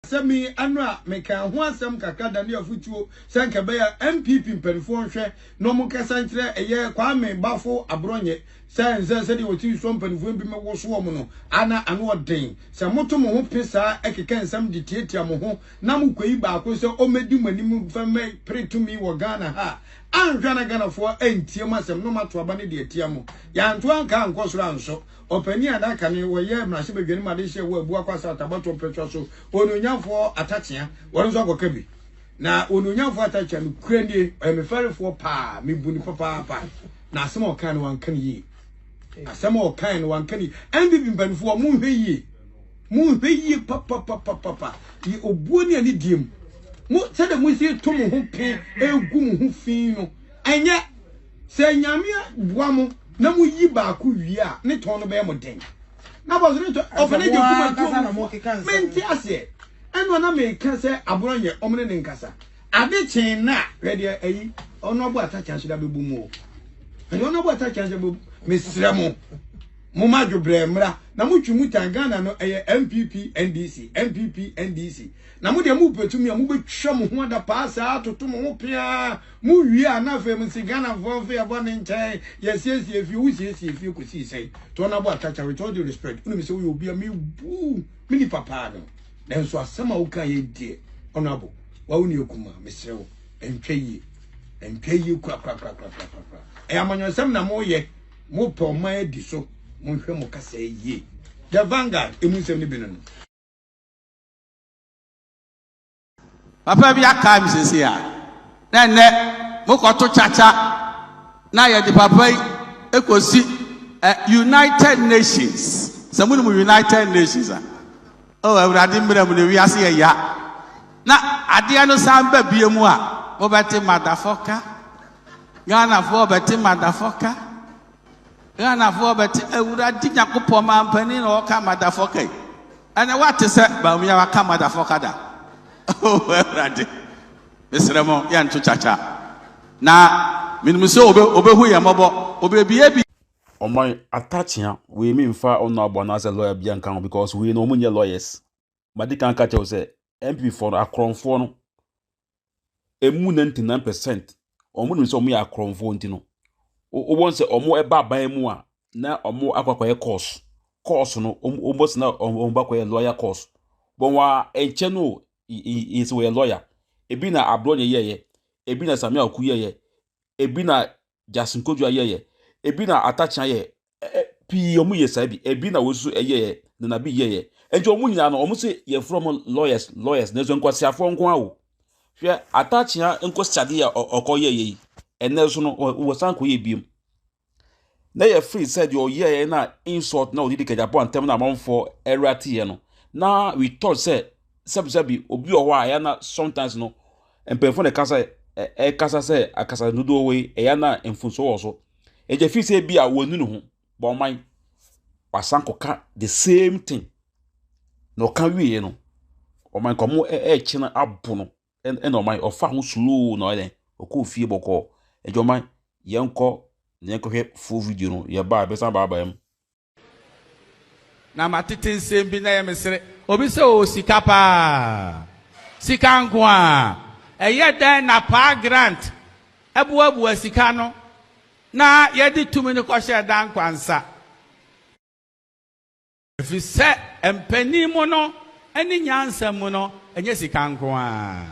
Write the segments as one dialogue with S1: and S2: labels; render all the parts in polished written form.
S1: Semi anwa meka ho asem kakra da ne afutuo senka be ya MPP mpanifo nhwe no mo kasa nkyere eye Kwame Bafo Abronye sense de woti so mpanifo bi mewo so wo no ana ano den se moto mo ho pesa ekeka nsam de tietia mo ho na mo kwei ba ko se o medi manim fa me pretumi wo Ghana ha anhwa na Ghana fo entie masem no mato aba ne de etia mo ya nto anka nkosoro anso opani adaka ne wo ye mrase bedwani ma de hye wo abu akwasa tabato petro so ononyafo Akyea won so akoka bi na ononyafo Akyea no kuranie emeferefo pa mebuni papa na asem o kan wan kan yi asem o kan wan kan yi MPP mpanifo mu hwe yi papa yi obuoni ani diem mu sede mu si to mo ho pe egu mo ho fin no enye se nyamia boa mo na mu yi ba ko wi a ne ton no be mo den na bozo ne to ofene de kuma to menti ase eno na me ka se Abronye omne ne nkasa ade chen na ready ayi ono bo Akyea so da bebu mu o ene ono bo Akyea so bebu mesira mo ma dwobre mra na mo twumu Ghana no eye MPP NDC na mo de mo petumi mo betwa mo ho ada paasa atoto mo ho pia mo wi ana fa mo si Ghana fo fe abo ne nchen yesiesie fi wusiesie fi ko si sei to na bo Akyea with all due respect unu mi se wo obi a mi bu mini papa no na so asema wo kan ye die honorable wa woni okuma mesrewo entwe yi kwa e amanyo sem na mo ye mo po ma edi so mo hwe mo kasa ye the Vanguard emu sem ni binu
S2: papa bi aka mi sese a na ne mo ko to chacha na ye di papa ekosi United Nations samunu mu United Nations a oh awrade mra mu ne wi ase ye ya na ade no samba biemu a wo beti motherfucker Ghana for beti motherfucker Ghana for beti awrade yakopɔ mampani na oka motherfucker ana what say ba mu ya waka motherfucker da oh awrade mesremo ya nto chacha na minimse obehu ya mobo obebie bi
S3: Omo Akyea we me mfa ono abona as a lawyer bia nkan because we no munye lawyers but they can catch us say MP for akronfo no emu 99% omo no so omo ya akronfo ntino o won say omo eba ban mu a na omo akwakoye course no omo se na omo bakoye lawyer course bon wa enche no is we lawyer ebi na Abronye yeye ebi na Samuel Aku yeye ebi na Jason Kojo yeye ebi na Akyea ye pi omu ye sabi ebi na wosu eye na bi ye enjo omu nyina no omu se ye from lawyers na zo nkwasiafo nko awo hwe Akyea nko study ya okoye ene so no wo san ko ye biem na ye free said your ye na insult na odidi Agyapong antem na amfo erati ye no na we thought say sabi obi oho a ya na sometimes no empefo ne kasa say akasa nudo we ya na emfunso wo so eje fi say bia wonu no ho bo man wasankoka the same thing no kan wie no o man komo chi na abo no en o man ofa ho slow no ele okọ fie boko ejo man yenko hwe full video no ye ba be san ba em
S2: na matete nsem bi na ye mesere obi se o sika pa sika nkwa eye den na pa grant ebu sika no na yedi tumi ni ko she dan kwansa if se empani mu no eni nyansa mu no enye sika nkwa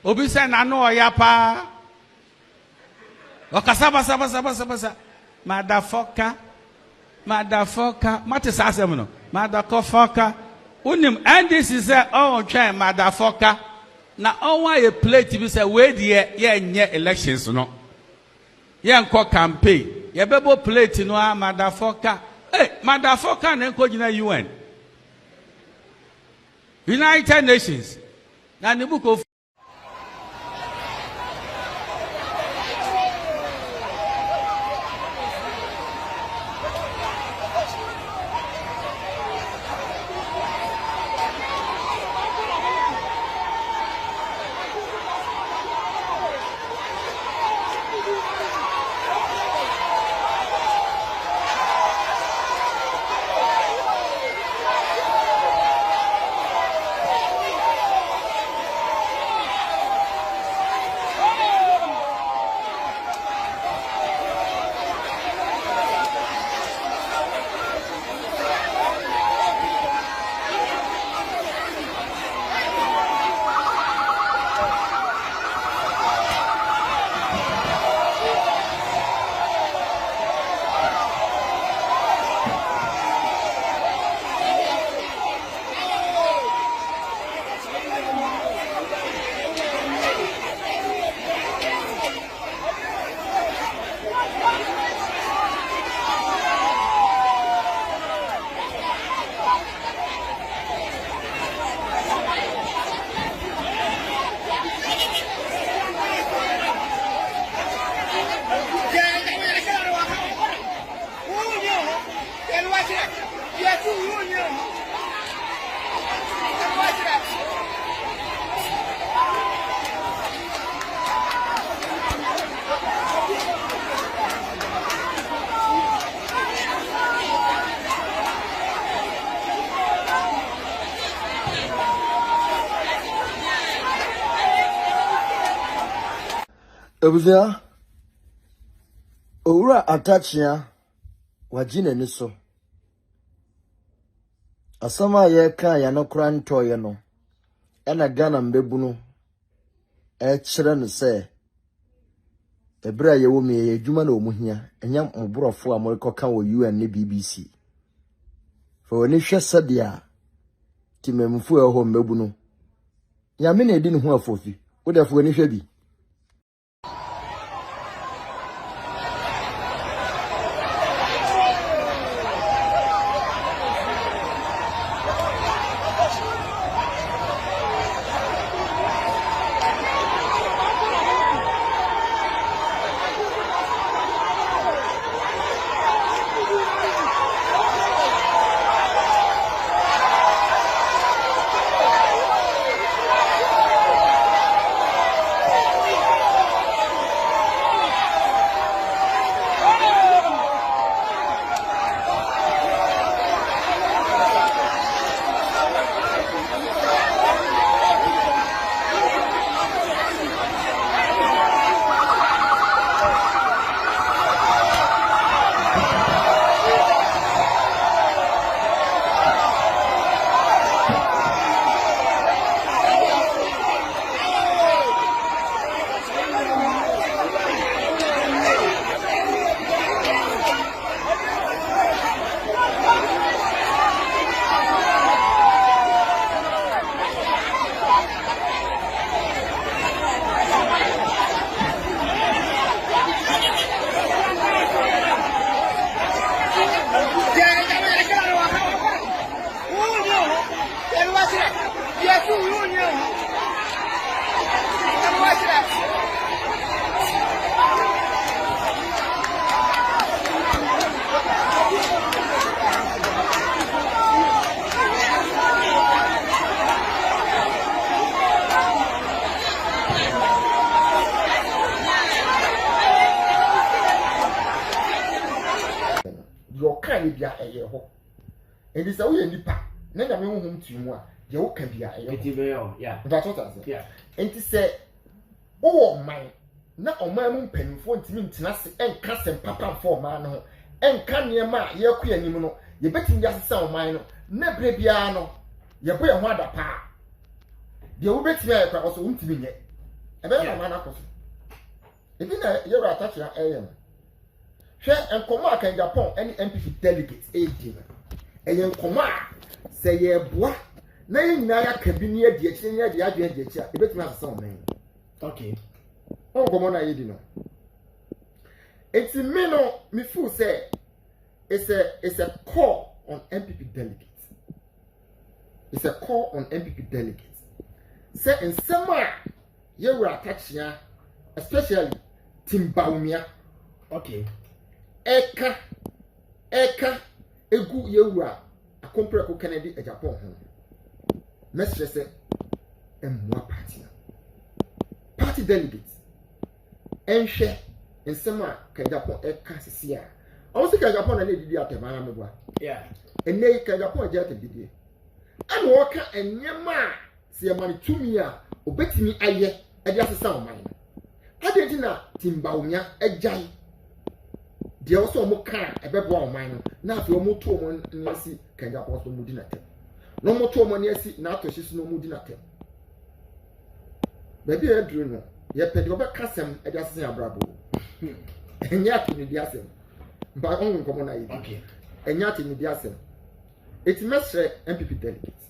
S2: obi se na no oya pa okasaba motherfucker mate sasem no motherfucker unim and this is oh try motherfucker na onwa ye plate bi se we de ye nye elections no ye nko campaign ye bebo plate no a motherfucker motherfucker na nko gina United Nations na the book of
S4: Ebuzia Owura Akyea wagina ni so. Asama ye kan ya no kra ntoye no. Ena Ghana mbebu no kire no se ebra ye wo me adwuma na omuhia enya mborofo a morikoka wo UN ne BBC. For when hwe sadia timemfu ho mbebu no. Ya me na edi ne ho afofi. Wo da fo ni hwe bi. Your kind bia eye ho. And this away nipa. Na na me honhom tu mu a je wo ka bia eye ho.
S5: Yeah.
S4: That's what I say.
S5: Yeah.
S4: And to say oh man na oman mu mpanifo ntimi ntina se enka sem papa for man no. Enka niema ye kɔ anim no. Ye betimi ya sesa oman no. Na bre bia no. Ye bo ye ho ada pa. De wo betimi ya kwa so ntimi nye. Ebe na man akoso. Ebi na ye ra Akyea eye no. Hwe enkomo Agyapong any MPP delegates AD. Eyen komo a se ye boa na nyina ya kabini adi akyi ne adi adwen adi akyi a ebetumi asesa omen.
S5: Okay.
S4: Komo na yedi no. It's me no me feel say it's a call on MPP delegates. It's a call on MPP delegates. Say in summer ye were Akyea, especially Timbaumia.
S5: Okay.
S4: Eka egu yewura akompre ko Kennedy Agyapong ho. Message say emwa party delegates enhwe nsema ka Agyapong eka sisia. Owo se ka Agyapong na didi atema me boa.
S5: Yeah.
S4: Enne ka Agyapong agya didi. Ana wo ka enyema se yamani tumi a obetimi aye ade asesa oman. Ade na Timbaumia agyan de also mo kan ebebo oman no na afi o mo to mo nasi kanga posto mo di na tem no mo to mo nasi na to hyesu no mo di na tem baby e dru no ye pede oba kasem e de asese abrabo enya to ni di asem ba on ko mo na yi
S5: Okay.
S4: enya to ni di asem it mesre MPP delegates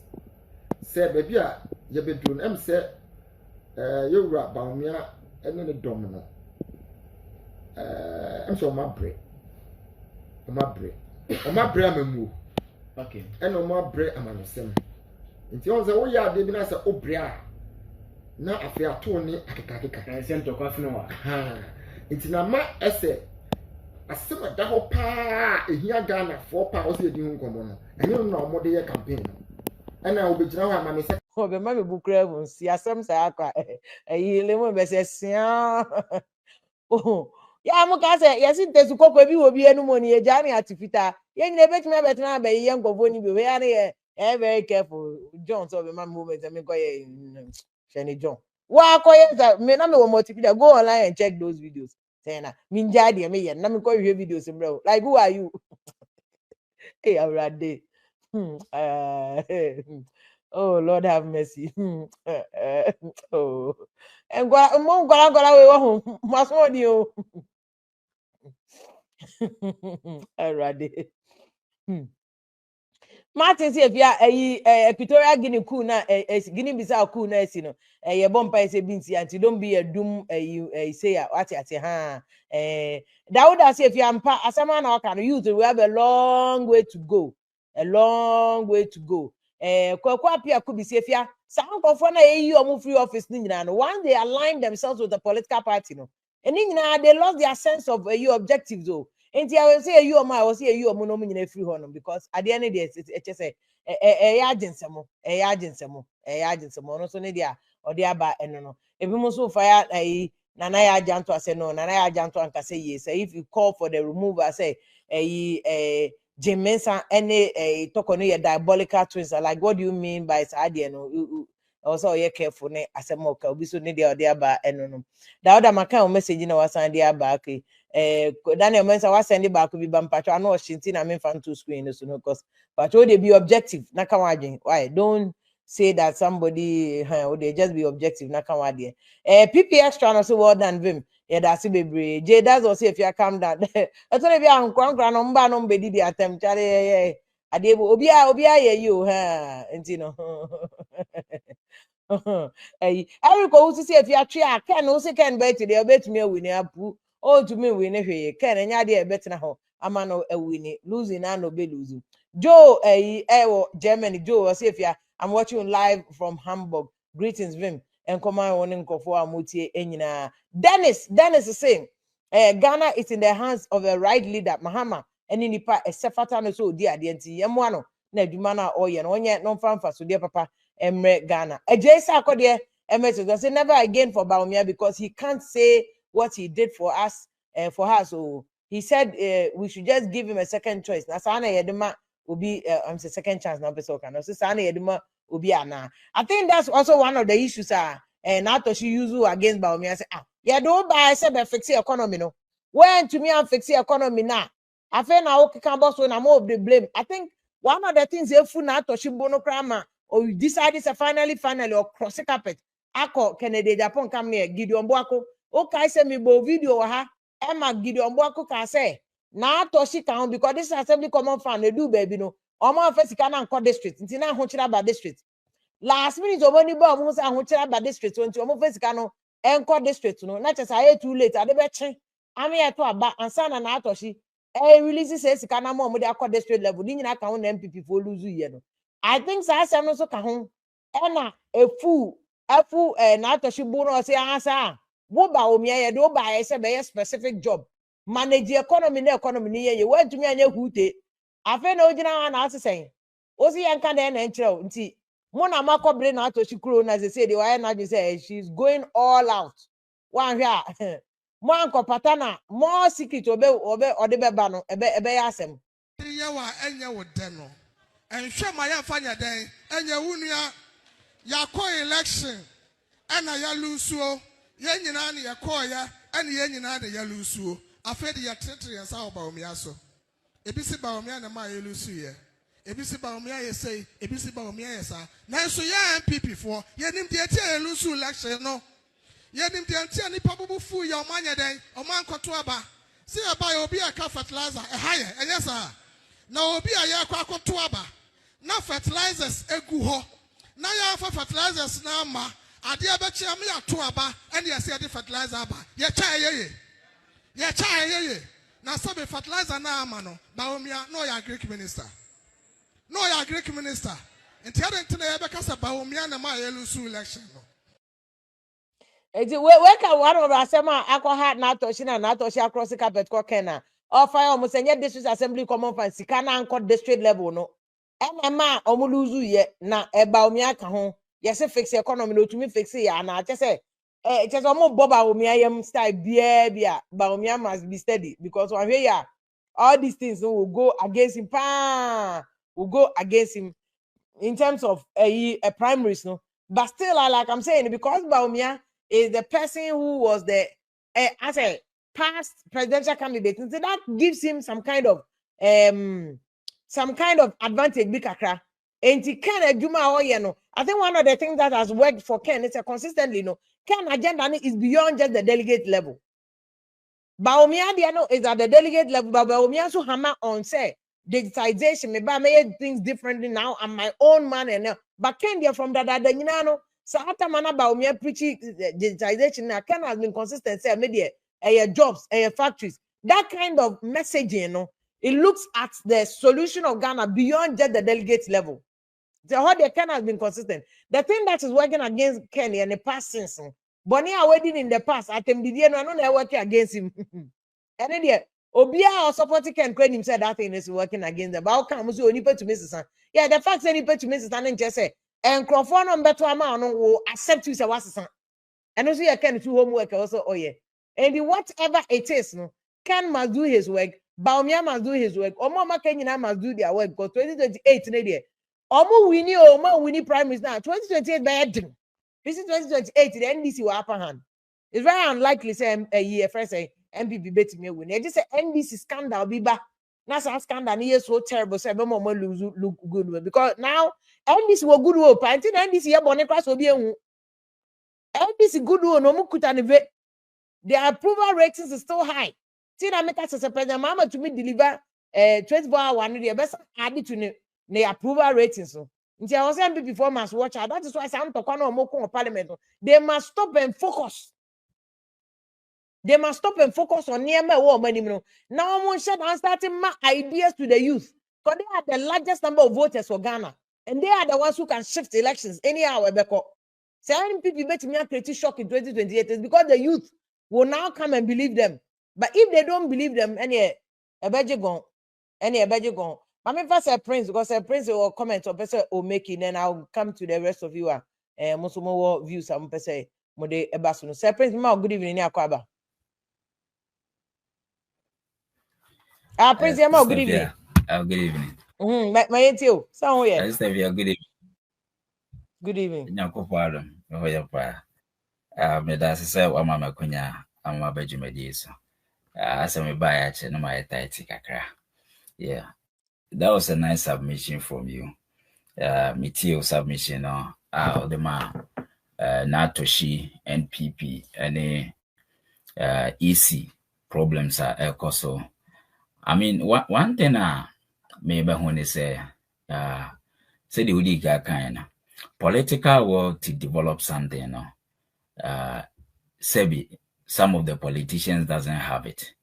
S4: say baby a ye be dru no em say yewura baumia ene ne dom no em so ma bre amamu.
S5: Okay.
S4: And no more bre amanosem. Nti on say wo ya de bi na say obre a na afia to ni akekakeka.
S5: Same to kwafino wa.
S4: Ha. Nti na ma ese asema da ho pa ehia Ghana for pa o se di hu nkomo no. Enyo na omo de ye campaign no. Ana obegyina ho ama me se
S6: be ma me bukra bu si asem sa akwa eyile mo be se sia. Oh. Ya mu ka se yesi ntesu kokko bi wo bi enu mo ni eja ni atifita ye nyine betimi abetena be ye nkofo ni bi we ya ne very careful John so be ma mo be se me ko ye Shani John Wa koye me na me wo multimedia, go online and check those videos. Say na minja de me ye na me ko videos bro. Like who are you? Hey, already. Oh Lord have mercy. Oh. And go we wa masodi o. Already. Martin say if ya Equatorial Guinea cool na Guinea Bissau cool na esi no ye bompa ese binti anti don't be a doom say ya what ati ha Dauda say if you ampa asama na waka no youth we have a long way to go, a long way to go. Kwakwa apia could be say if ya some confo na ye omu free office ni nyina no once they align themselves with the political party no and nyina they lost their sense of objectives oh. And I will say you I will say you no nyina free honum because at the end of the day it's say agency no so ne dia or dia ba eno no ebi mo so fire Nana Ajanto I say no Nana Ajanto anka say yes if you call for the removal I say Jim Mensah any talk on your diabolical twins like what do you mean by idea no also you careful ne asemo ka obi so ne dia or dia ba eno no da other maka message na wasan dia ba okay Daniel Mensah was sending back to be bampatro. I know Shintin I mean fan to screen so no because but they be objective. Nakawajin. Why? Don't say that somebody they just be objective. Nakawadi. PP extra no so well done Vim. Yeah, that's it baby. J does also if you calm down. That's only be on crown number no be the attempt. Charlie Adebo Obia you and you know. Eric who say if you are try can also can bet the bet me win apu. Oh, to me, we never can any idea better now. I'm no a winning, losing and no be losing. Joe, Germany, Joe, was if ya. I'm watching live from Hamburg. Greetings, Vim. And come on, one for Amuti, Enina. Dennis is saying, Ghana is in the hands of a right leader, Mahama, and in the part, a Sefatano, so dear, the anti Yamuano, Nedumana, or Yan, one yet non fan for so dear papa, Emre Ghana. A Jessa Codia, a message. I say never again for Baumia because he can't say what he did for us, for her. So he said we should just give him a second choice. Now, Sana Yedema will be I'm saying second chance now. So Sana Yedema will be Anna. I think that's also one of the issues. And after she use against Baumia, I say, yeah, don't buy. I said, fix the economy. No, when to me, I'm fixing economy now. I feel now okay, can boss when I'm all the blame. I think one of the things they fool now to she bono krama or you decide it's a finally or cross the carpet. Ako Kennedy Agyapong come near Gideon Boako. Okay, send me bo video ha. Emma Gideon Boako can say na toshi can because this assembly common fan they do baby no. Omo first can anchor district. Ntina honchira ba district. Last minute omoni bo omo say honchira ba district. Nti omo first can no anchor district no. Na just say too late. Ade be chen. Ami eto aba ansa na toshi. Release say sika na mo de akọ district level. Ni nyina kan na MPP for lose ye no. I think say asem no so ka ho. Ena efu na toshi bo no say ansa. Wo ba omia ye do ba ye say be specific job manage economy ye want to me anya hute afa na ogina na asesen o si yanka na na nkyerɛ nti mo na makobre na atoshi kuro na say the why na say she's going all out one hwɛ mo anko patana more secret obe ode be ba no ebe ya asem
S7: ye wa enye wo de no enhwɛ ma ya fa nya den enye wunua yakɔ election ana ya lusuo ye nyina na ye koya ene ye nyina na ye lusuo afedi ye tetre ye sa oba omia so ebisi ba omia na ma ye lusu ye ebisi ba omia ye sei ebisi ba omia ye sa na so ye MPP for ye nim de tie ye lusu election no ye nim de tie ni pabubu fu ye omanya den omankoto aba se aba ye obi aka fertilizer haye enye sa na obi aye akwa akoto aba na fertilizers egu ho na ya fa fertilizers na ma ade abechi am ya to aba ene yesi ade fertilizer aba ye cha yeye na sabe fertilizer na ama no ba omia no ya agric minister enti ade ntena ye be kasa ba omia na ma ye lusu election no
S6: eti we can one of asema akwa na atoshi na atoshi across the carpet ko kena offer omo senye district assembly common fan sika na anko district level no enema omo lusu ye na eba omia ka ho yes fix economy no to me fix ya na say just omo boba omia yam style bia ba omia must be steady because one here ya all these things will go against him will go against him in terms of a primaries no But still, like I'm saying, because Baumia is the person who was the as a past presidential candidate, so that gives him some kind of advantage. Bikakra. And he can do my I think one of the things that has worked for Ken is a consistently Ken agenda is beyond just the delegate level. Baumia is at the delegate level, but Baumia so hammer on say digitization, maybe I made things differently now. I'm my own man and but Ken there from that you know. So after man about me preaching digitization now, Ken has been consistent. Say media, jobs, factories. That kind of messaging, it looks at the solution of Ghana beyond just the delegate level. The whole Ken has been consistent. The thing that is working against Ken in the past since Bonnie are waiting in the past. At him, I know they're working against him. And then Obia or supporting Ken Queen himself that thing is working against them. But how come you only pay to Mrs. Yeah, the fact that you pay to Mrs. and just say and Crawford on better amount will accept you as a son. And also you can do homework also. Oh yeah. And whatever it is, no, Ken must do his work. Baumia must do his work. Or Mama Kenya must do their work because 2028 Nadia. Winnie prime minister now. 2028 bad. This is 2028. The NDC will upper hand. It's very unlikely say a year first say MPP bet me win. They just say NDC scandal be back. That's a scandal is so terrible. Say more look good because now NDC will good hope. Until NDC here bonnet class will be a NDC good one. No more their approval ratings is still high. See that make us as a president mama to me deliver 24 hour one the best added to the approval ratings. So until I was MPP performance watch out. That is why I'm talking about more parliament. They must stop and focus. They must stop and focus on near my war money. Now I'm on shut and starting my ideas to the youth. Because they are the largest number of voters for Ghana. And they are the ones who can shift elections anyhow. So MPP bet me a create shock in 2028 is because the youth will now come and believe them. But if they don't believe them, any a budget gone. But me first a prince because a prince will comment or person will make it, then I'll come to the rest of you. Most more views some person mode a basso. Sir Prince, good evening, Akwaba. Prince, good evening.
S8: Good evening.
S6: My auntie, somewhere.
S8: Good evening.
S6: Good evening.
S8: Nyankopɔn adom pa. Meda se sɛ wama makonya ama badwumadi so. Asɛ me ba ya che no my tight kakra. Yeah. That was a nice submission from you. Metio submission no the ma Natoshi NPP any EC problems are also. I mean one thing maybe when they say the Udiga kind political world to develop something, Sebi, some of the politicians doesn't have it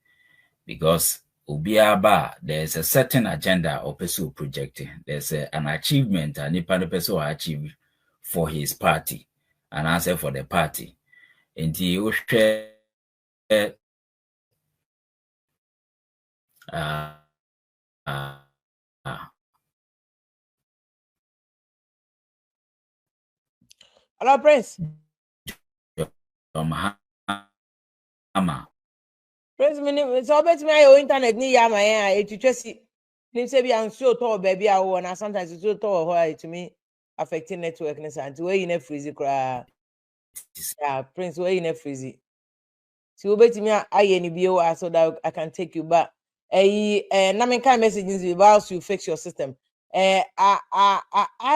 S8: because Ubiaba, there's a certain agenda or person projecting. There's an achievement and if the person achieve for his party and answer for the party. And the
S6: Hello, Prince. Prince, so bet me your internet ni ya my to just nim say be am so tall baby I want sometimes it's so tall to me affecting network and way in a freeze cry. Yeah, Prince, way in a freeze. So bet me I any bio so that I can take you back. Na me kind messages about you fix your system.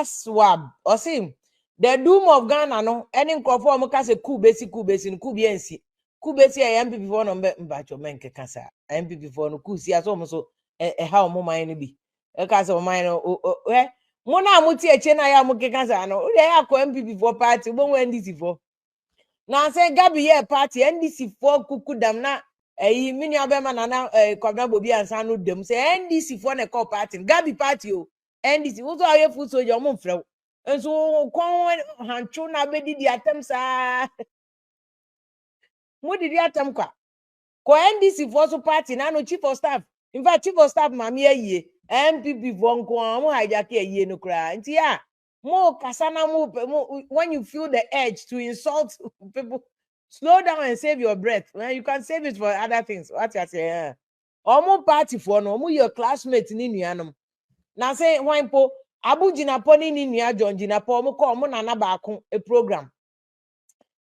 S6: Swab or sim. The doom of Ghana no any crofo mo ka se ku besi biensi. Ku besi MPP for no mbacho menke kasa. MPP for no ku si aso mo so how mo man bi. E ka se mo man no mo na mo ti eche na ya mo ke kasa no. O ya ko MPP for party mo NDC for. Na say Gabi ye party NDC for kukudam na mini abema na kwabna bobi ansa no dem say NDC for na call party. Gabi party o. NDC wo so aye fu so yo mo mfrɛ. And so, Hancho na bedi di atem sa. Mo di atem kwa. Ko NDC for so party na no chief of staff. In fact, chief of staff mami ye. MPP for nko mo Agyapong ye no kra. Nti ya, mo kasana mo when you feel the urge to insult people, slow down and save your breath. Well, you can save it for other things. What you say? Omo party for no, mo your classmate ni nuanom. Na say why po Abu Jinaponi ni nua John Jinapo omo ko omo nana baako a program.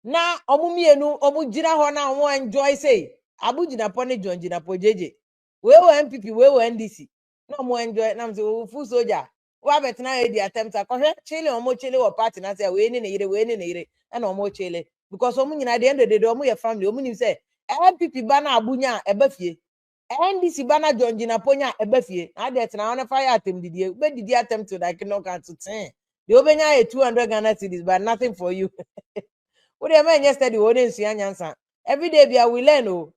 S6: Na omo mienu omo jira ho na omo enjoy say Abu Jinaponi John Jinapo jeje. We MPP we NDC. No omo enjoy na mse full soldier. Wa betena e di attempt akohwe chile omo chile wo party na say we ni ne yire na omo chile because omo nyina de end of the day omo ye family omo nim say MPP ba na abunya eba fie. NDC bana John Jinaponya ebefie na de tena on fire atem didie be didie attempt to like knock out to 10 the obenya 200 Ghana cedis but nothing for you what dey man yesterday we dey nsia nyansa every day bia we learn oh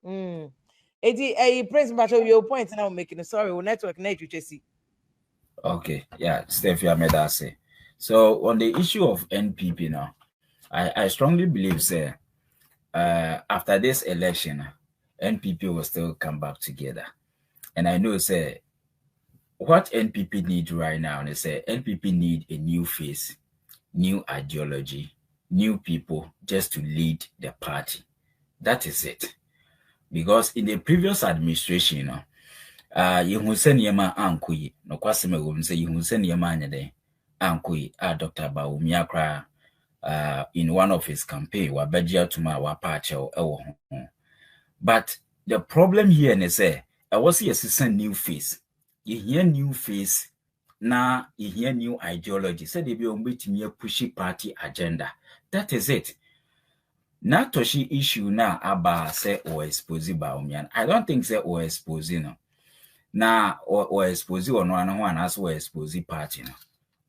S6: prince battle your point now making sorry we network na etwetwesi.
S8: Okay, yeah, Steph, you made that say. So on the issue of NPP now, I strongly believe, say, after this election, NPP will still come back together. And I know, say, what NPP need right now, they say NPP need a new face, new ideology, new people just to lead the party. That is it. Because in the previous administration, you know, you send yema ankui no kwaseme wom say you send yema anyade ankui Dr. Bawumia kra in one of his campaign wa bajia tuma wa pacho ewo ho. But the problem here is say I was here to new face. You hear new face na you hear new ideology. Say they be ombetimi pushy party agenda. That is it. Na toshi issue na aba say or expose Bawumia. I don't think say or expose no. Na or expose or no one as or expose party no.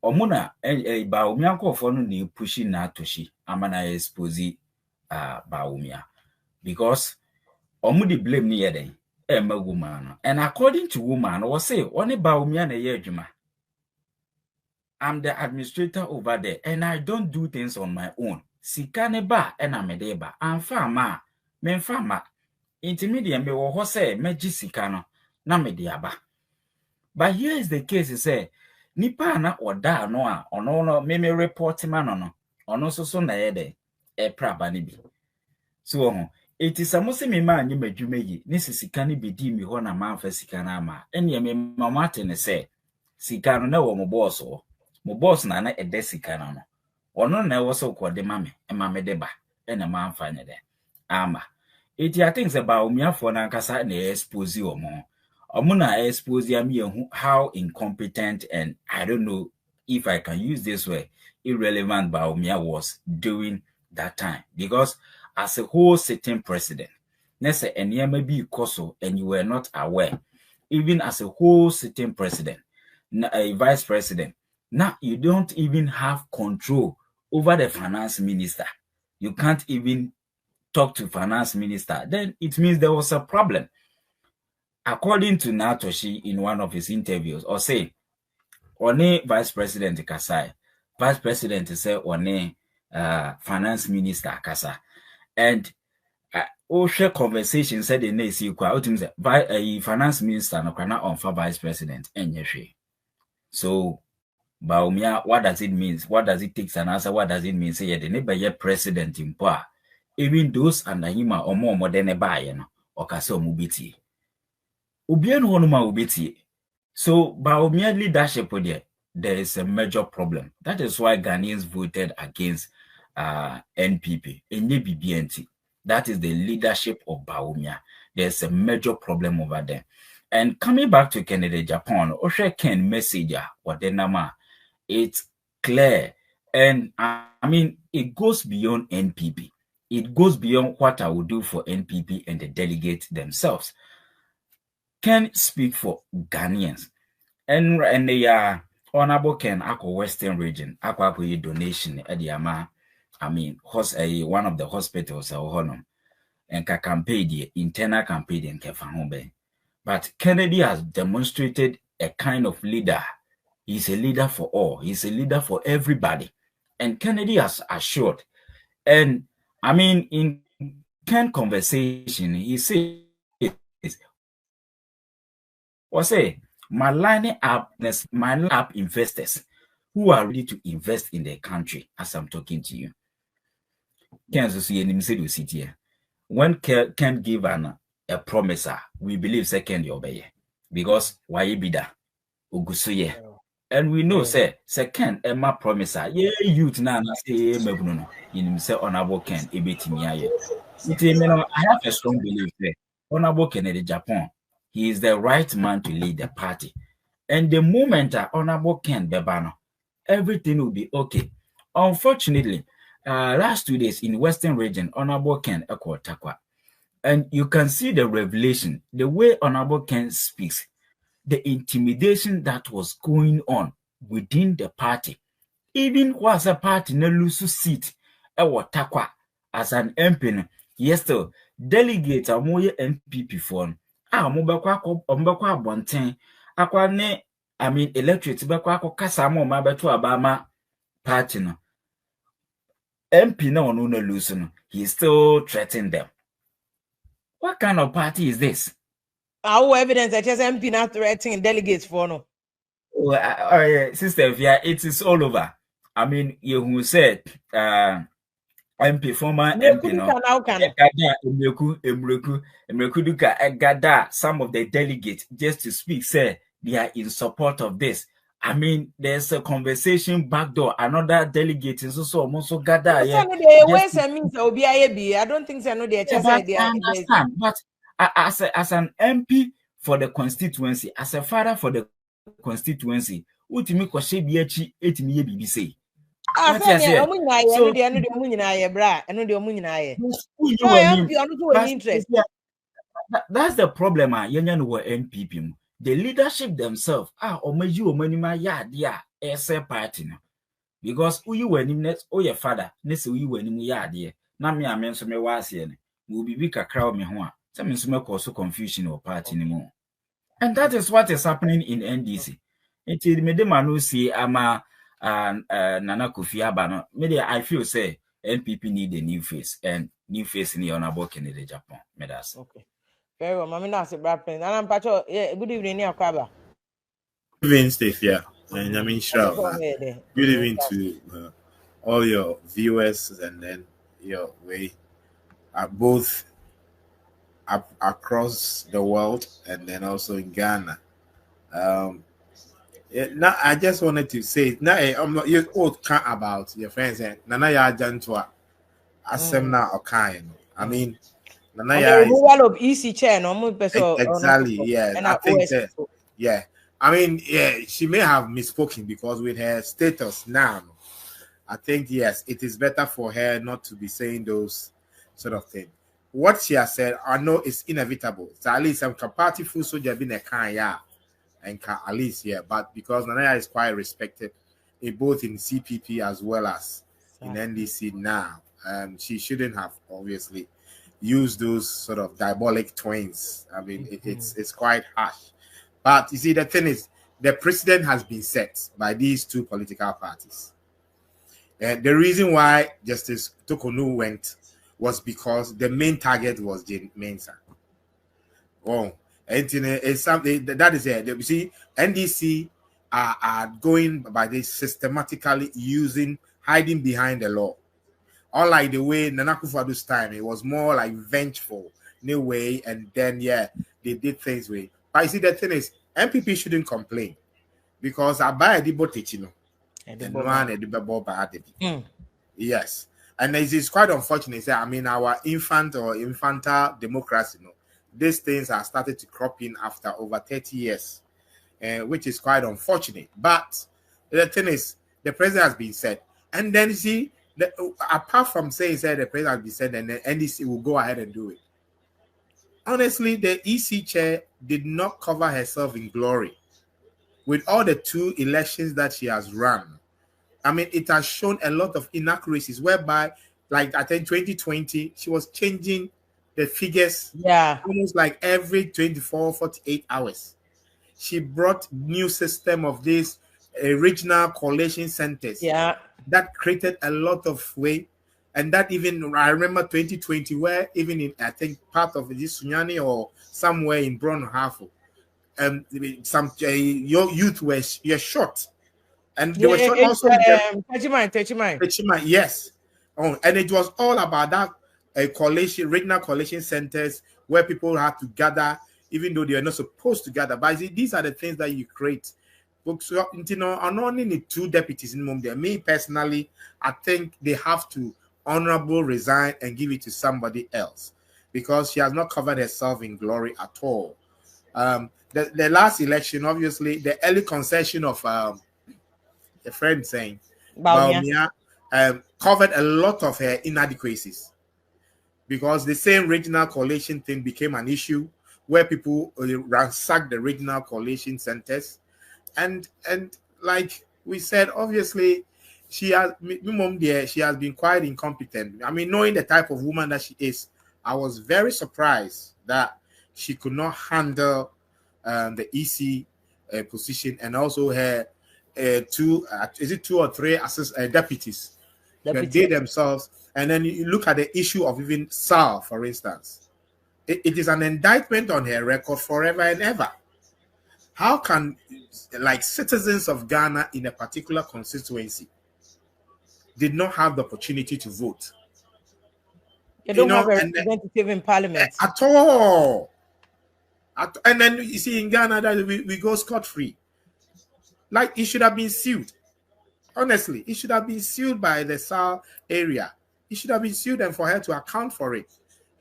S8: Omuna Bawumia ko for no ni pushi na toshi amana expose Bawumia because omudi blame ni yeden woman and according to woman was say only Bawumia na yejuma. I'm the administrator over there and I don't do things on my own. Sikane ba and amedeba am farmer men farmer intermediate me wo say meji sikano na mediaba. But here is the case, say nipa na oda no a ono no me report man no ono so na yede e praba ni bi. So it is amose me ma anyi madwuma yi ne sika ne bedi mi ho na manfa sika na ama ene me mama te ne say sika no na wo mo boss na na ede sika na no ono na wo so ko de mame e mame de ba ene manfa ne de ama it I think about Bawumia na nkasa na expose omo na expose am how incompetent and I don't know if I can use this way irrelevant Bawumia was during that time because as a whole sitting president nese eniyama bi koso and you were not aware even as a whole sitting president a vice president now you don't even have control over the finance minister. You can't even talk to finance minister. Then it means there was a problem. According to Natoshi in one of his interviews, or say, one vice president Kasai, vice president say one finance minister Kasa, and share conversation said the next you finance minister no kana on for vice president enyeshi. So Bawumia, what does it mean? What does it take an answer? What does it mean? Say the neighbor president in power. Even those under him or more than a buyer or kaso mubiti. Ubian honuma ubiti. So Bawumia leadership there is a major problem. That is why Ghanaians voted against NPP in BBNT. That is the leadership of Bawumia. There's a major problem over there. And coming back to Canada, Japan, Osha Ken message what the nama, it's clear. And I mean, it goes beyond NPP. It goes beyond what I would do for NPP and the delegates themselves. Can speak for Ghanaians. And they are honorable Ken Ako Western region, Ako donation at the Ama, I mean, one of the hospitals honor and campaign the internal campaign in Kefahombe. But Kennedy has demonstrated a kind of leader. He's a leader for all. He's a leader for everybody. And Kennedy has assured. And I mean, in Ken conversation, he says, my line up investors who are ready to invest in the country as I'm talking to you. Ken said, when Ken give a promiser, we believe second obey because why be that ugusuye And we know, say, second, Emma promiser, yeah, youth now, say, Mabruno, in say, honorable Ken, Ebitimiaye. I have a strong belief there. Honorable Kennedy Japan, he is the right man to lead the party. And the moment Honorable Ken Bebano, everything will be okay. Unfortunately, last 2 days in Western region, Honorable Ken Eko Takwa. And you can see the revelation, the way Honorable Ken speaks, the intimidation that was going on within the party. Even was a party no lose seat Ewo Takwa as an MP. Yes, still delegate a more MPP phone. Mobekwa bonten. Akwa ne, I mean, electorate bekwa kasa mo mabeto abama party no. MP no lose no. He still threatening them. What kind of party is this?
S6: Our evidence that just MP not threatening delegates for no.
S8: Oh, sister, yeah, it is all over. I mean, you who said, MP, former MP, no, some of the delegates just to speak, say they are in support of this. I mean, there's a conversation back door. Another delegate is also gather.
S6: Yeah, I don't think so.
S8: I understand, but as an MP for the constituency, as a father for the constituency, what me kwashe biachi etimi ye bibi say. That's the problem. NPP. The leadership themselves party because you were in net or your father, you were in yard. Now me, I mean, so me was here. Will be a crowd me one. Some also confusion or party anymore. And that is what is happening in NDC. It is made manu see ama Nana Kofi Abano. Maybe I feel say NPP need a new face and new face in the honorable Kennedy Japan.
S6: Okay. Very well, Mammy Nasi Brappin. And I'm Pacho. Good evening, Akyea.
S9: Good evening, Steve. Yeah, and I mean, sure. Good evening to all your viewers, and then your way both across the world, and then also in Ghana. Now I just wanted to say now I'm not you all can't about your friends and Nana ya Jantua Asemna Okain. I mean Nana ya
S6: removal of EC chair no
S9: exactly, yeah. I think that, yeah. I mean, yeah, she may have misspoken because with her status now, I think yes, it is better for her not to be saying those sort of things. What she has said, I know is inevitable. So at least some party full soldier been a kind, yeah. And at least yeah, but because Nanaya is quite respected both in CPP as well as in NDC now, she shouldn't have obviously used those sort of diabolic twins. I mean, it's quite harsh. But you see, the thing is, the precedent has been set by these two political parties. The reason why Justice Tokonu went was because the main target was Jane Mensah. Oh. And it's something that is it. You see, NDC are going by this systematically hiding behind the law. Unlike the way Nana Akufo-Addo's time, it was more like vengeful in a way, and then yeah, they did things with. But you see, the thing is, MPP shouldn't complain because I buy a debate, yes, and it's quite unfortunate. I mean, our infantile democracy, these things are started to crop in after over 30 years, which is quite unfortunate. But the thing is, the president has been said, and then you see, apart from saying the president has been said, and the NDC will go ahead and do it. Honestly, the EC chair did not cover herself in glory with all the 2 elections that she has run. I mean, it has shown a lot of inaccuracies, whereby, like I think 2020, she was changing the figures almost like every 24, 48 hours. She brought new system of these regional coalition centers that created a lot of weight. And that even, I remember 2020, where even in, I think, part of this Sunyani or somewhere in Brunhafo, some youth were shot. And they were shot also. Techimai, yes. Oh, and it was all about that regional coalition centers where people had to gather, even though they are not supposed to gather. But these are the things that you create So, you know, I only need 2 deputies in mum there. Me personally, I think they have to honorable resign and give it to somebody else because she has not covered herself in glory at all. The last election, obviously, the early concession of a friend saying Baumia covered a lot of her inadequacies because the same regional coalition thing became an issue where people ransacked the regional coalition centers. And like we said, obviously, she has been quite incompetent. I mean, knowing the type of woman that she is, I was very surprised that she could not handle the EC position and also her 2 or 3 deputies. They themselves. And then you look at the issue of even SAL, for instance. It is an indictment on her record forever and ever. How can, like, citizens of Ghana in a particular constituency did not have the opportunity to vote?
S6: They don't have a representative in parliament
S9: at all. And then you see in Ghana that we go scot-free. Like, it should have been sued. Honestly, it should have been sued by the SAL area. It should have been sued and for her to account for it.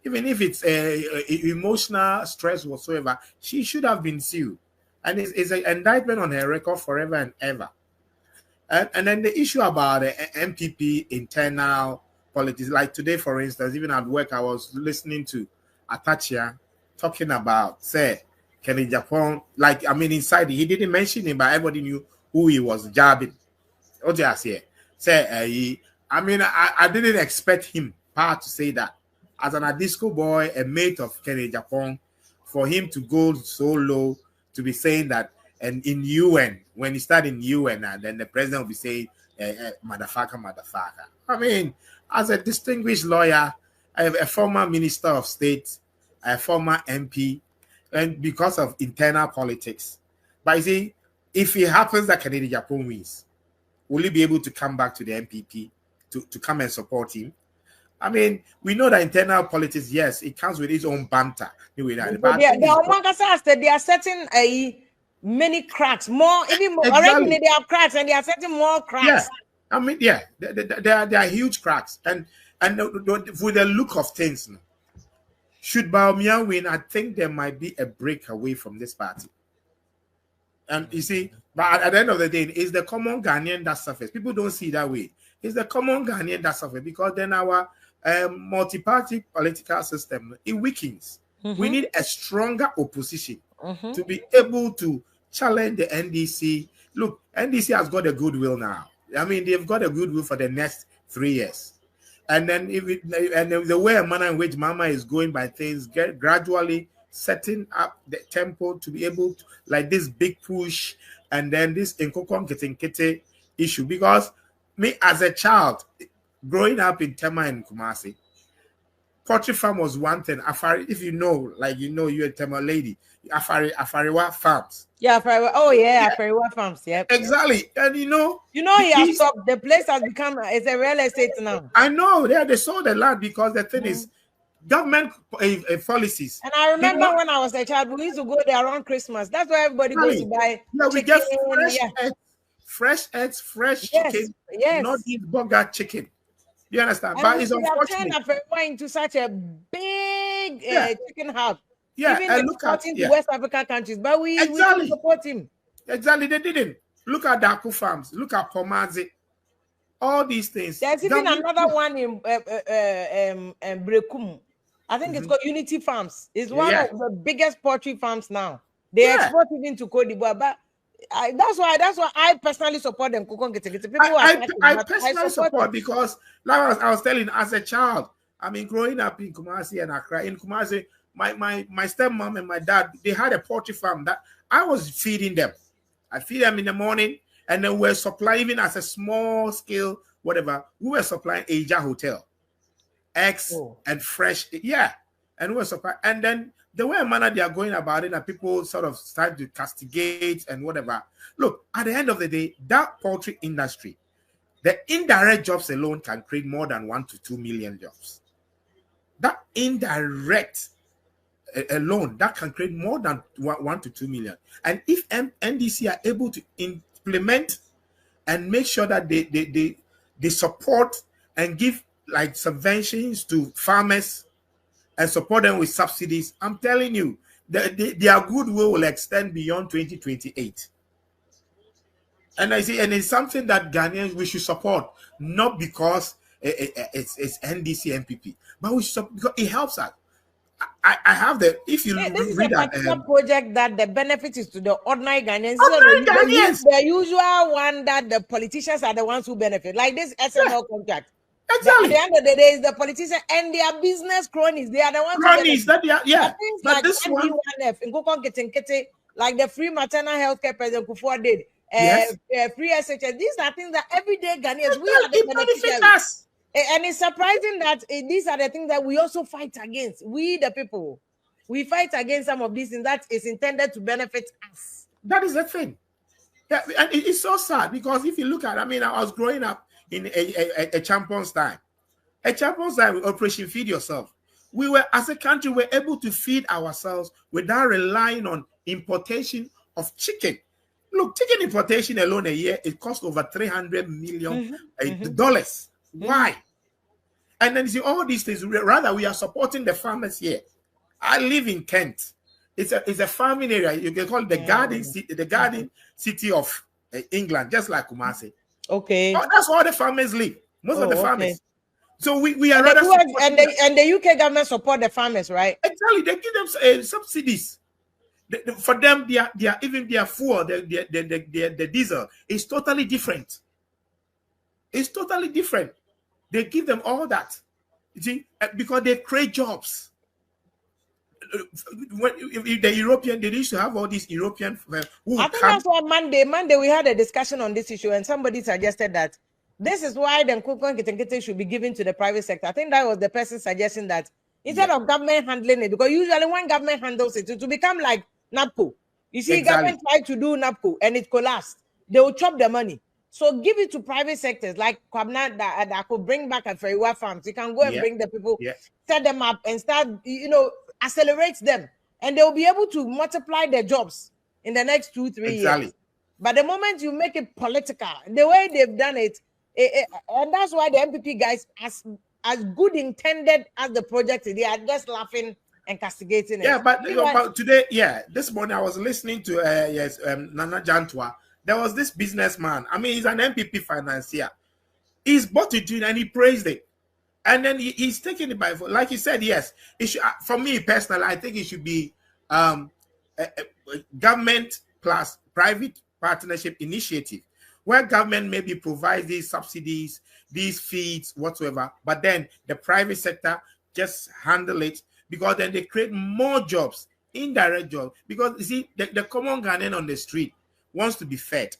S9: Even if it's emotional stress whatsoever, she should have been sued. And it's an indictment on her record forever and ever. And then the issue about the MPP internal politics, like today, for instance, even at work, I was listening to Akyea talking about, say, Agyapong, like, I mean, inside, he didn't mention him, but everybody knew who he was jabbing. What I say? Say, I mean, I didn't expect him to say that. As an Adisco boy, a mate of Agyapong, for him to go so low to be saying that, and in UN, when he started in UN, and then the president will be saying, motherfucker. I mean, as a distinguished lawyer, a former minister of state, a former MP, and because of internal politics. But you see, if it happens that Agyapong wins, will he be able to come back to the MPP to come and support him? I mean, we know that internal politics, yes, it comes with its own banter. They
S6: are setting many cracks, more, even more.
S9: Exactly.
S6: Already they have cracks and they are setting more cracks.
S9: Yeah, I mean, yeah, there are huge cracks. And with the look of things, should Baumia win, I think there might be a break away from this party. And you see, but at the end of the day, it's the common Ghanaian that suffers. People don't see it that way. It's the common Ghanaian that suffers because then our multi-party political system, it weakens. We need a stronger opposition to be able to challenge the NDC. Look, NDC has got a goodwill now. I mean, they've got a goodwill for the next 3 years. And then the way and manner in which Mama is going by things, gradually setting up the tempo to be able to, like this big push, and then this Nkokon Kete issue. Because me as a child, growing up in Tema and Kumasi, poultry farm was one thing. Afari, if you know, like you know, you're a Tema lady, Afariwa farms.
S6: Yeah, Afariwa. Oh yeah, Afariwa farms. Yeah,
S9: exactly. And you know,
S6: he has stopped. The place has become it's a real estate now.
S9: I know. They sold the land because the thing is, government policies.
S6: And I remember when I was a child, we used to go there around Christmas. That's why everybody goes to buy.
S9: Yeah, we get fresh eggs, fresh chicken.
S6: Yes.
S9: Not eat burger chicken. You understand?
S6: And
S9: but it's unfortunate.
S6: Turned Afariwa into such a big chicken hub.
S9: Yeah,
S6: even
S9: and look at
S6: the West African countries, but we didn't support him.
S9: Exactly, they didn't. Look at Daku farms. Look at Pomazi. All these things.
S6: There's even another one in Brekum. I think it's called Unity Farms. It's one of the biggest poultry farms now. They export it into Cote d'Ivoire, but that's why I personally support them.
S9: I personally support because, like I was telling, as a child, I mean, growing up in Kumasi and Accra, in Kumasi, my stepmom and my dad, they had a poultry farm that I was feeding them. I feed them in the morning, and then we're supplying, even as a small scale, whatever, we were supplying Asia Hotel. Eggs and fresh, and we were supplying. And then the way manner they are going about it, and people sort of start to castigate and whatever. Look, at the end of the day, that poultry industry, the indirect jobs alone can create more than 1 to 2 million jobs. That indirect alone, that can create more than 1 to 2 million. And if NDC are able to implement and make sure that they support and give like subventions to farmers and support them with subsidies, I'm telling you, their goodwill will extend beyond 2028. And I see, and it's something that Ghanaians we should support, not because it's NDC MPP, but we should support because it helps us. I have the, if you
S6: this
S9: read
S6: is a
S9: that
S6: particular project that the benefit is to the ordinary Ghanaians.
S9: Ordinary Ghanaians.
S6: The usual one that the politicians are the ones who benefit, like this SNL contract.
S9: Exactly.
S6: At the end of the day, it's the politicians and their business cronies. They are the ones
S9: cronies
S6: who
S9: that they are, yeah.
S6: things
S9: But
S6: like
S9: this one,
S6: MD1F, in Nkukon Kitinkiti, like the free maternal health care President Kufuor did,
S9: yes,
S6: free SHS. These are things that everyday Ghanaians, we are the
S9: it benefits
S6: beneficiaries.
S9: us.
S6: And it's surprising that these are the things that we also fight against. We, the people, we fight against some of these things that is intended to benefit us.
S9: That is the thing. Yeah, and it's so sad because if you look at, I mean, I was growing up in a champion's time. A champion's time with Operation Feed Yourself. We were, as a country, were able to feed ourselves without relying on importation of chicken. Look, chicken importation alone a year, it costs over $300 million dollars. Why? And then you see all these things. Rather, we are supporting the farmers here. I live in Kent. It's a farming area. You can call it the garden city of England, just like Kumasi.
S6: Okay.
S9: Oh, that's where all the farmers live. Most of the farmers. Okay. So we are
S6: rather and the UK government support the farmers, right?
S9: Exactly. They give them subsidies. For them, even their fuel, the diesel is totally different. It's totally different. They give them all that, you see, because they create jobs. If the European, they used to have all these European.
S6: I think that's why Monday we had a discussion on this issue, and somebody suggested that this is why the Nkukon Kitinkiti should be given to the private sector. I think that was the person suggesting that instead of government handling it, because usually when government handles it, it will become like NAPCO. You see, government tried to do NAPCO and it collapsed. They will chop the money. So give it to private sectors like Kwabna that could bring back a Feriwa farms. You can go and bring the people, set them up and start, accelerate them. And they will be able to multiply their jobs in the next 2-3 years. But the moment you make it political, the way they've done it, and that's why the MPP guys, as good intended as the project, they are just laughing and castigating it.
S9: Yeah, but today, this morning I was listening to Nana Jantwa. There was this businessman. I mean, he's an MPP financier. He's bought it and he praised it. And then he's taking it by, like he said, yes. It should, for me personally, I think it should be government plus private partnership initiative, where government maybe provides these subsidies, these feeds, whatsoever, but then the private sector just handle it, because then they create more jobs, indirect jobs. Because you see, the common Ghanaian on the street wants to be fed,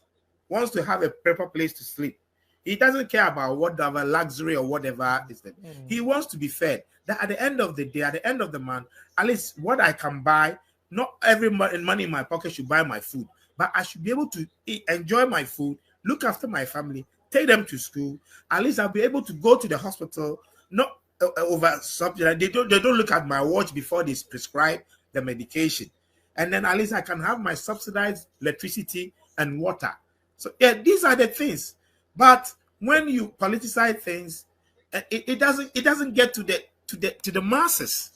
S9: wants to have a proper place to sleep. He doesn't care about whatever luxury or whatever is there. He wants to be fed. That at the end of the day, at the end of the month, at least what I can buy, not every money in my pocket should buy my food, but I should be able to enjoy my food, look after my family, take them to school. At least I'll be able to go to the hospital, not over something. They don't look at my watch before they prescribe the medication. And then at least I can have my subsidized electricity and water. So yeah, these are the things. But when you politicize things, it doesn't get to the masses.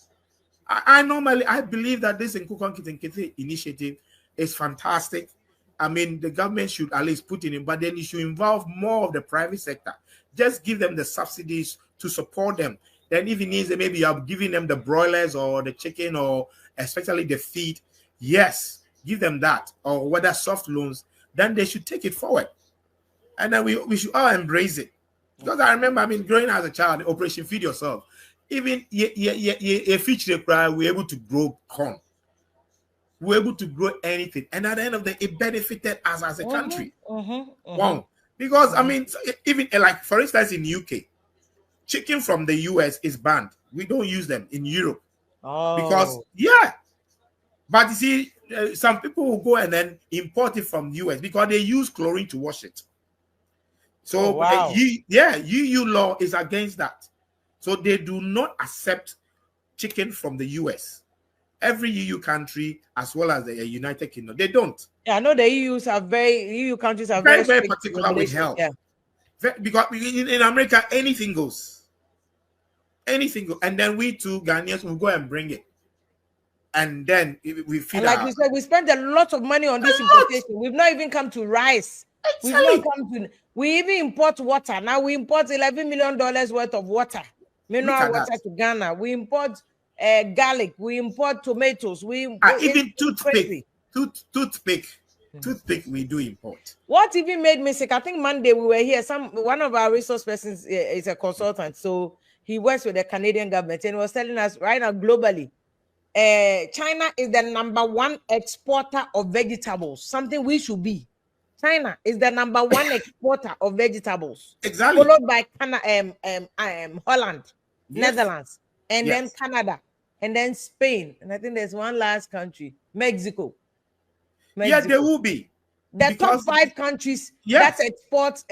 S9: I believe that this Nkukon Kitinkiti initiative is fantastic. I mean, the government should at least put in it, but then it should involve more of the private sector. Just give them the subsidies to support them. Then if it needs, maybe you are giving them the broilers or the chicken or especially the feed. Yes, give them that, or whether soft loans, then they should take it forward. And then we should all embrace it. Because I remember, growing as a child, Operation Feed Yourself, even a feature cry, we're able to grow corn. We're able to grow anything. And at the end of the day, it benefited us as a country. Wow. Because, even like, for instance, in UK, chicken from the US is banned. We don't use them in Europe. Because, but you see, some people will go and then import it from the US because they use chlorine to wash it. So, EU law is against that. So they do not accept chicken from the US. every EU country as well as the United Kingdom, they don't.
S6: Yeah, I know the EU countries are
S9: Very, very
S6: strict
S9: particular with
S6: regulations.
S9: health.
S6: Yeah.
S9: Because in America, anything goes. Anything goes. And then we two Ghanaians will go and bring it. And then we feed
S6: And like we said, we spent a lot of money on this importation. We've not even come to rice. We've not come to. We even import water. Now we import $11 million worth of water, mineral water to Ghana. We import garlic. We import tomatoes. We
S9: even toothpick. Toothpick we do import.
S6: What even made me sick? I think Monday we were here. One of our resource persons is a consultant, so he works with the Canadian government, and he was telling us right now globally. China is the #1 exporter of vegetables, something we should be. China is the #1 exporter of vegetables.
S9: Exactly.
S6: Followed by Holland,
S9: Yes.
S6: Netherlands, and
S9: Yes.
S6: then Canada, and then Spain. And I think there's one last country, Mexico.
S9: Yeah, there will be.
S6: The top 5 countries
S9: Yes.
S6: that export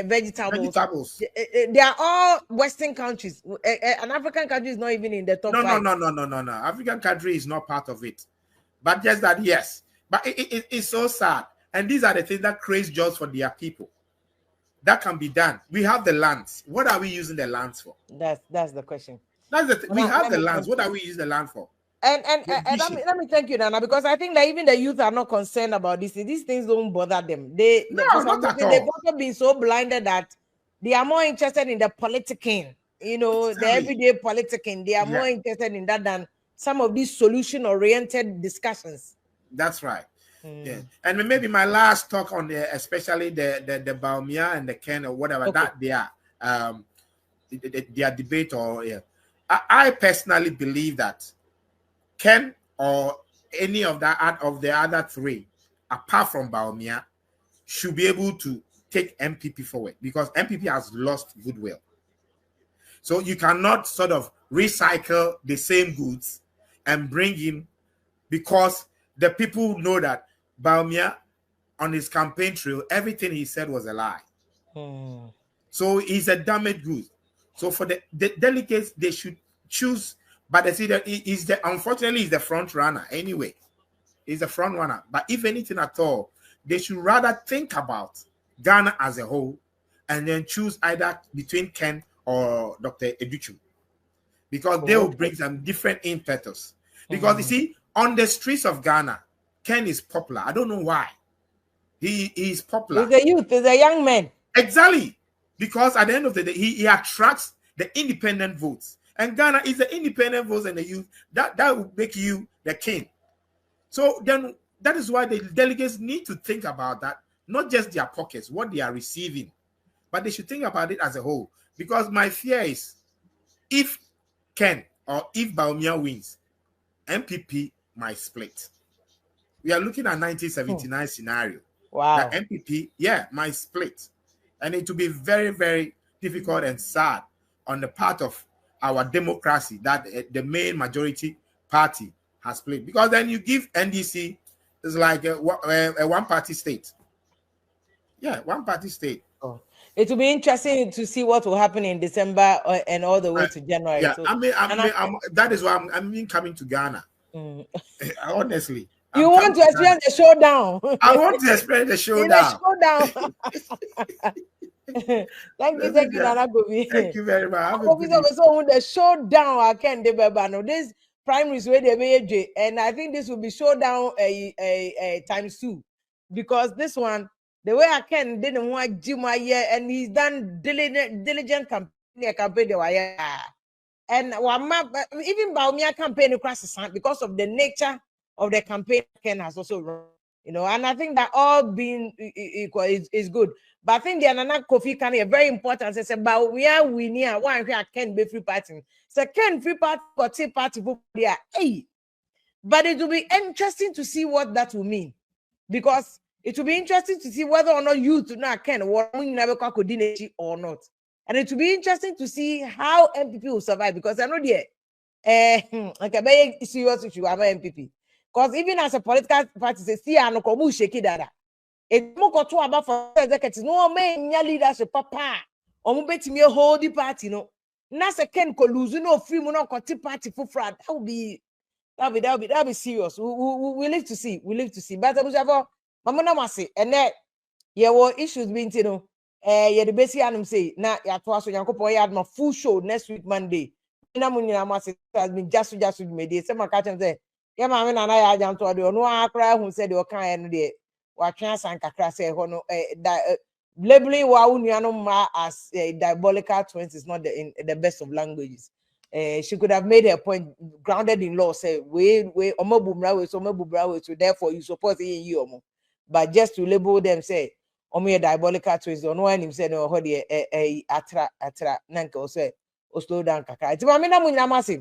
S6: vegetables. They are all Western countries. An African country is not even in the top 5.
S9: No. African country is not part of it. But just that, yes. But it's so sad. And these are the things that create jobs for their people. That can be done. We have the lands. What are we using the lands for?
S6: That's the question.
S9: That's the we have the lands. What are we using the land for?
S6: And let me thank you, Nana, because I think that even the youth are not concerned about this. These things don't bother them. They've also been so blinded that they are more interested in the politicking, the everyday politicking. They are more interested in that than some of these solution-oriented discussions.
S9: That's right. Yeah, and maybe my last talk on especially the Baumia and the Ken or whatever that they are their debate I personally believe that Ken or any of the other 3, apart from Baumia, should be able to take MPP forward because MPP has lost goodwill. So you cannot sort of recycle the same goods and bring him because the people know that Baumia on his campaign trail, everything he said was a lie. So he's a damaged goods. So for the delegates, they should choose. But they see that unfortunately he's the front runner anyway. He's the front runner. But if anything at all, they should rather think about Ghana as a whole and then choose either between Ken or Dr. Educhu. Because they will bring some different impetus. Because you see, on the streets of Ghana, Ken is popular. I don't know why. He is popular.
S6: He's a youth, he's a young man.
S9: Exactly. Because at the end of the day, he attracts the independent votes. And Ghana is the independent votes and the youth. That will make you the king. So then that is why the delegates need to think about that. Not just their pockets, what they are receiving. But they should think about it as a whole. Because my fear is, if Ken or if Baumia wins, MPP might split. We are looking at 1979 scenario.
S6: Wow.
S9: The MPP, might split. And it will be very, very difficult and sad on the part of our democracy that the main majority party has played. Because then you give NDC, it's like a one-party state. Yeah, one-party state.
S6: Oh. It will be interesting to see what will happen in December and all the way to January.
S9: Yeah,
S6: so,
S9: that is why I'm coming to Ghana. Honestly.
S6: You want to experience the showdown.
S9: I want to experience the showdown.
S6: Thank you, Nana Gobi.
S9: Thank you very much.
S6: The showdown, I can't do this primaries where they made, and I think this will be showdown times 2, because this one, the way I can didn't want Jim year, and he's done diligent campaign. And even Baumia campaign across the because of the nature of the campaign, Ken has also run, and I think that all being equal is good. But I think the Nana Kofi can be very important. They say, but we are winning. Why Ken be free party? So Ken free party or tea party for there. Hey, but it will be interesting to see what that will mean, because it will be interesting to see whether or not you to not Ken or never coordinate or not, and it will be interesting to see how MPP will survive, because I know okay, very serious issue about MPP. Because even as a political party, say, see, I no come shake it. It's more to about for executives. No man, your leadership, papa. Or bet me a whole party, no. Nasa Ken ko lose no free mono ko party for fraud. That That'll be serious. We live to see. We live to see. But Mama Namasi, and that yeah, what issues being you know, yeah, the basic anum say, na ya twas so yanko boy had my full show next week Monday. Namuni Namasi has been just with me. They say my catch and say, yeah, mamma and I jam to the no akra who said you can't de what chance and kakra say hono labeling wa as diabolical twins is not the best of languages. She could have made her point grounded in law. Say we so therefore you support you. But just to label them, say diabolical twins. Don't know him say no. Atra nanka say slow down kaka. It's mamina munyamasi.